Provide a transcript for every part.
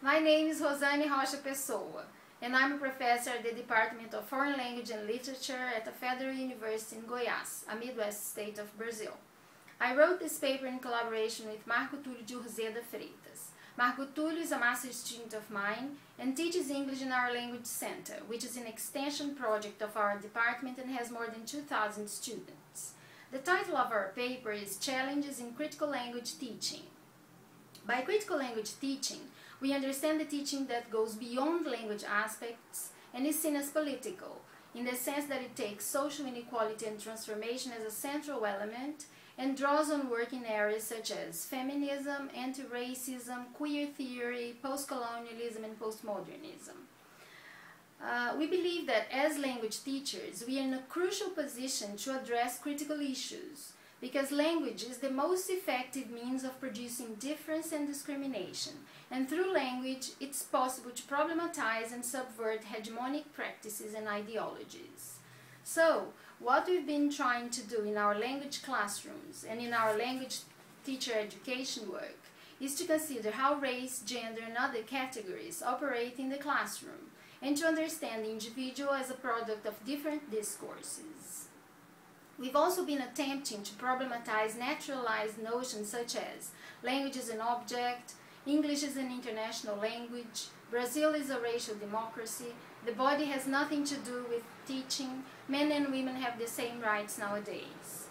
My name is Rosane Rocha Pessoa, and I'm a professor at the Department of Foreign Language and Literature at the Federal University in Goiás, a Midwest state of Brazil. I wrote this paper in collaboration with Marco Túlio de Urzeda Freitas. Marco Túlio is a master's student of mine and teaches English in our Language Center, which is an extension project of our department and has more than 2,000 students. The title of our paper is Challenges in Critical Language Teaching. By critical language teaching, we understand the teaching that goes beyond language aspects and is seen as political, in the sense that it takes social inequality and transformation as a central element and draws on work in areas such as feminism, anti-racism, queer theory, post-colonialism, and postmodernism. We believe that as language teachers, we are in a crucial position to address critical issues, because language is the most effective means of producing difference and discrimination, and through language it's possible to problematize and subvert hegemonic practices and ideologies. So, what we've been trying to do in our language classrooms and in our language teacher education work is to consider how race, gender, and other categories operate in the classroom, and to understand the individual as a product of different discourses. We've also been attempting to problematize naturalized notions such as language is an object, English is an international language, Brazil is a racial democracy, the body has nothing to do with teaching, men and women have the same rights nowadays.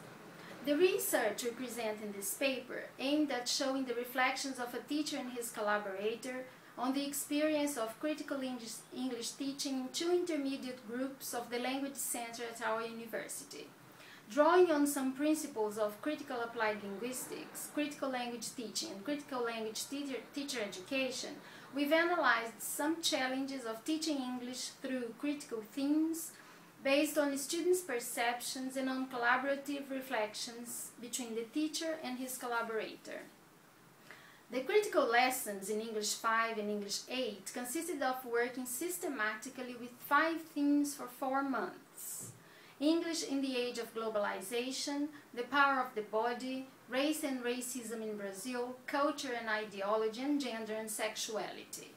The research we present in this paper aimed at showing the reflections of a teacher and his collaborator on the experience of critical English teaching in two intermediate groups of the Language Center at our university. Drawing on some principles of critical applied linguistics, critical language teaching, and critical language teacher education, we've analyzed some challenges of teaching English through critical themes based on the students' perceptions and on collaborative reflections between the teacher and his collaborator. The critical lessons in English 5 and English 8 consisted of working systematically with 5 themes for 4 months. English in the age of globalization, the power of the body, race and racism in Brazil, culture and ideology, and gender and sexuality.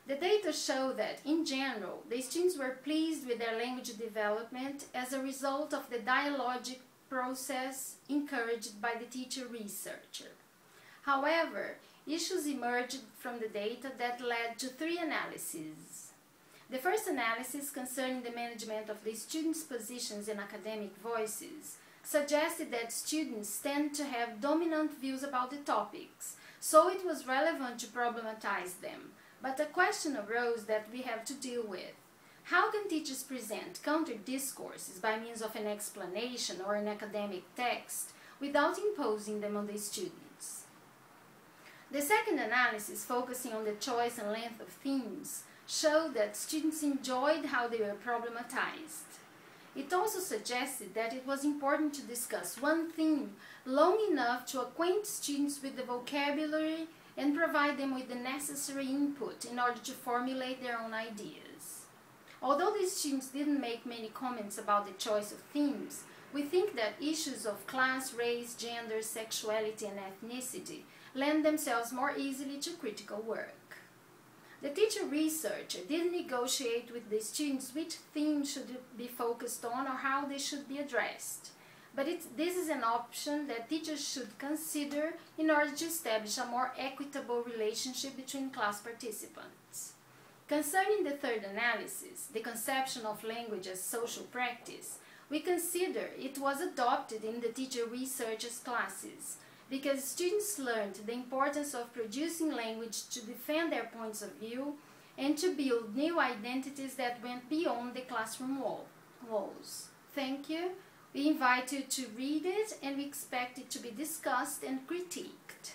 The data show that, in general, the students were pleased with their language development as a result of the dialogic process encouraged by the teacher-researcher. However, issues emerged from the data that led to 3 analyses. The first analysis, concerning the management of the students' positions and academic voices, suggested that students tend to have dominant views about the topics, so it was relevant to problematize them. But a question arose that we have to deal with. How can teachers present counter-discourses by means of an explanation or an academic text without imposing them on the students? The second analysis, focusing on the choice and length of themes, showed that students enjoyed how they were problematized. It also suggested that it was important to discuss one theme long enough to acquaint students with the vocabulary and provide them with the necessary input in order to formulate their own ideas. Although the students didn't make many comments about the choice of themes, we think that issues of class, race, gender, sexuality, and ethnicity lend themselves more easily to critical work. The teacher-researcher didn't negotiate with the students which themes should be focused on or how they should be addressed, but this is an option that teachers should consider in order to establish a more equitable relationship between class participants. Concerning the third analysis, the conception of language as social practice, we consider it was adopted in the teacher-researcher's classes, because students learned the importance of producing language to defend their points of view and to build new identities that went beyond the classroom walls. Thank you. We invite you to read it and we expect it to be discussed and critiqued.